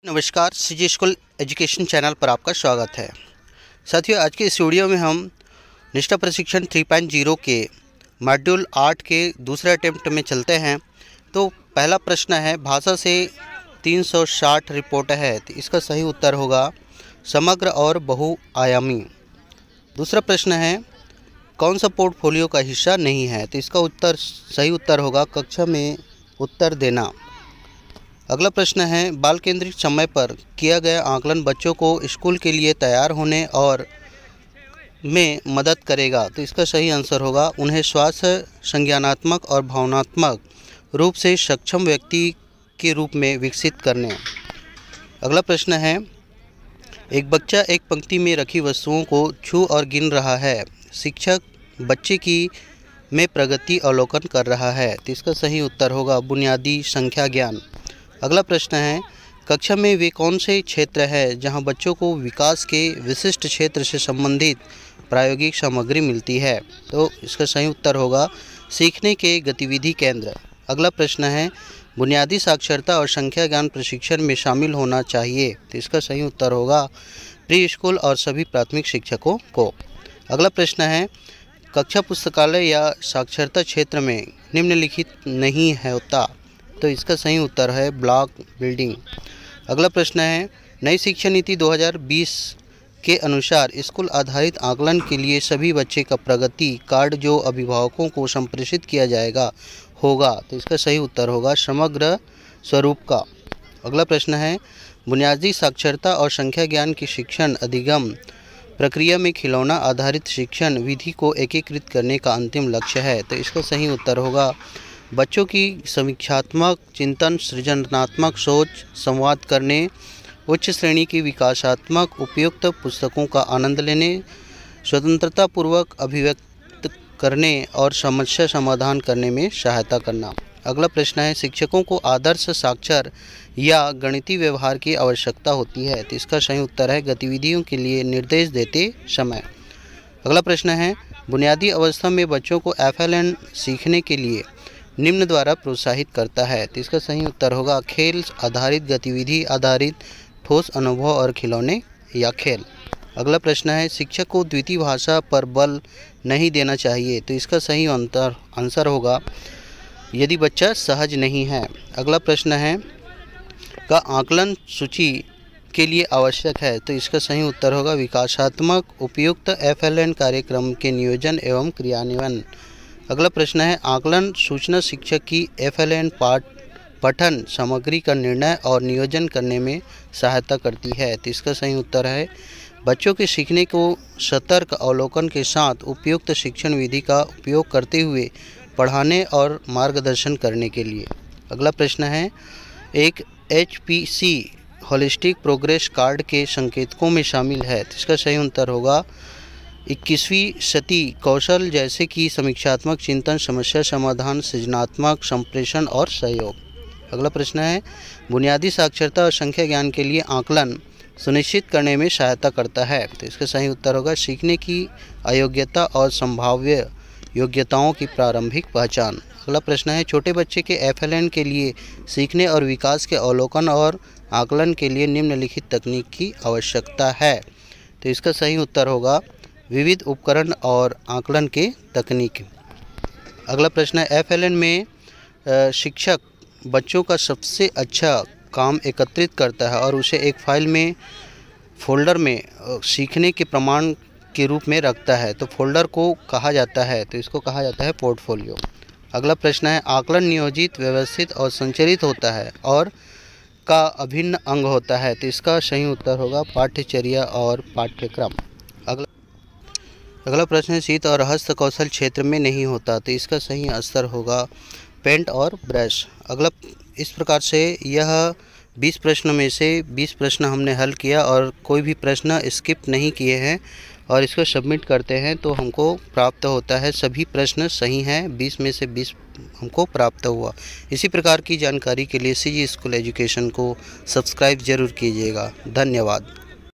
नमस्कार, CG school education channel पर आपका स्वागत है। साथियों, आज के इस वीडियो में हम निष्ठा प्रशिक्षण 3.0 के मॉड्यूल 8 के दूसरे अटेम्प्ट में चलते हैं। तो पहला प्रश्न है, भाषा से 360 रिपोर्ट है, तो इसका सही उत्तर होगा समग्र और बहुआयामी। दूसरा प्रश्न है, कौन सा पोर्टफोलियो का हिस्सा नहीं है, तो इसका सही उत्तर होगा कक्षा में उत्तर देना। अगला प्रश्न है, बाल केंद्रित समय पर किया गया आकलन बच्चों को स्कूल के लिए तैयार होने और में मदद करेगा, तो इसका सही आंसर होगा उन्हें स्वास्थ्य, संज्ञानात्मक और भावनात्मक रूप से सक्षम व्यक्ति के रूप में विकसित करने। अगला प्रश्न है, एक बच्चा एक पंक्ति में रखी वस्तुओं को छू और गिन रहा है। शिक्षक बच्चे की में प्रगति अवलोकन कर रहा है, तो इसका सही उत्तर होगा बुनियादी संख्या ज्ञान। अगला प्रश्न है, कक्षा में वे कौन से क्षेत्र है जहां बच्चों को विकास के विशिष्ट क्षेत्र से संबंधित प्रायोगिक सामग्री मिलती है, तो इसका सही उत्तर होगा सीखने के गतिविधि केंद्र। अगला प्रश्न है, बुनियादी साक्षरता और संख्या ज्ञान प्रशिक्षण में शामिल होना चाहिए, तो इसका सही उत्तर होगा प्री स्कूल और सभी प्राथमिक शिक्षकों को। अगला प्रश्न है, कक्षा पुस्तकालय या साक्षरता क्षेत्र में निम्नलिखित नहीं है होता, तो इसका सही उत्तर है ब्लॉक बिल्डिंग। अगला प्रश्न है, नई शिक्षा नीति 2020 के अनुसार स्कूल आधारित आकलन के लिए सभी बच्चे का प्रगति कार्ड जो अभिभावकों को संप्रेषित किया जाएगा होगा, तो इसका सही उत्तर होगा समग्र स्वरूप का। अगला प्रश्न है, बुनियादी साक्षरता और संख्या ज्ञान की शिक्षण अधिगम प्रक्रिया में खिलौना आधारित शिक्षण विधि को एकीकृत करने का अंतिम लक्ष्य है, तो इसका सही उत्तर होगा बच्चों की समीक्षात्मक चिंतन, सृजनात्मक सोच, संवाद करने, उच्च श्रेणी की विकासात्मक उपयुक्त पुस्तकों का आनंद लेने, स्वतंत्रतापूर्वक अभिव्यक्त करने और समस्या समाधान करने में सहायता करना। अगला प्रश्न है, शिक्षकों को आदर्श साक्षर या गणितीय व्यवहार की आवश्यकता होती है, तो इसका सही उत्तर है गतिविधियों के लिए निर्देश देते समय। अगला प्रश्न है, बुनियादी अवस्था में बच्चों को FLN सीखने के लिए निम्न द्वारा प्रोत्साहित करता है, तो इसका सही उत्तर होगा खेल आधारित, गतिविधि आधारित, ठोस अनुभव और खिलौने या खेल। अगला प्रश्न है, शिक्षक को द्वितीय भाषा पर बल नहीं देना चाहिए, तो इसका सही आंसर होगा यदि बच्चा सहज नहीं है। अगला प्रश्न है, का आकलन सूची के लिए आवश्यक है, तो इसका सही उत्तर होगा विकासात्मक उपयुक्त FLN कार्यक्रम के नियोजन एवं क्रियान्वयन। अगला प्रश्न है, आकलन सूचना शिक्षक की FLN पठन सामग्री का निर्णय और नियोजन करने में सहायता करती है, तो इसका सही उत्तर है बच्चों के सीखने को सतर्क अवलोकन के साथ उपयुक्त शिक्षण विधि का उपयोग करते हुए पढ़ाने और मार्गदर्शन करने के लिए। अगला प्रश्न है, एक HPC होलिस्टिक प्रोग्रेस कार्ड के संकेतकों में शामिल है, तो इसका सही उत्तर होगा 21वीं शती कौशल जैसे कि समीक्षात्मक चिंतन, समस्या समाधान, सृजनात्मक संप्रेषण और सहयोग। अगला प्रश्न है, बुनियादी साक्षरता और संख्या ज्ञान के लिए आकलन सुनिश्चित करने में सहायता करता है, तो इसका सही उत्तर होगा सीखने की अयोग्यता और संभाव्य योग्यताओं की प्रारंभिक पहचान। अगला प्रश्न है, छोटे बच्चे के FLN के लिए सीखने और विकास के अवलोकन और आकलन के लिए निम्नलिखित तकनीक की आवश्यकता है, तो इसका सही उत्तर होगा विविध उपकरण और आकलन के तकनीक। अगला प्रश्न है, FLN में शिक्षक बच्चों का सबसे अच्छा काम एकत्रित करता है और उसे एक फाइल में फोल्डर में सीखने के प्रमाण के रूप में रखता है, तो फोल्डर को कहा जाता है, तो इसको कहा जाता है पोर्टफोलियो। अगला प्रश्न है, आकलन नियोजित, व्यवस्थित और संचालित होता है और का अभिन्न अंग होता है, तो इसका सही उत्तर होगा पाठ्यचर्या और पाठ्यक्रम। अगला प्रश्न है, शीत और हस्त कौशल क्षेत्र में नहीं होता, तो इसका सही आंसर होगा पेंट और ब्रश। अगला इस प्रकार से यह 20 प्रश्नों में से 20 प्रश्न हमने हल किया और कोई भी प्रश्न स्किप नहीं किए हैं और इसको सबमिट करते हैं तो हमको प्राप्त होता है सभी प्रश्न सही हैं, 20 में से 20 हमको प्राप्त हुआ। इसी प्रकार की जानकारी के लिए सीजी स्कूल एजुकेशन को सब्सक्राइब जरूर कीजिएगा। धन्यवाद।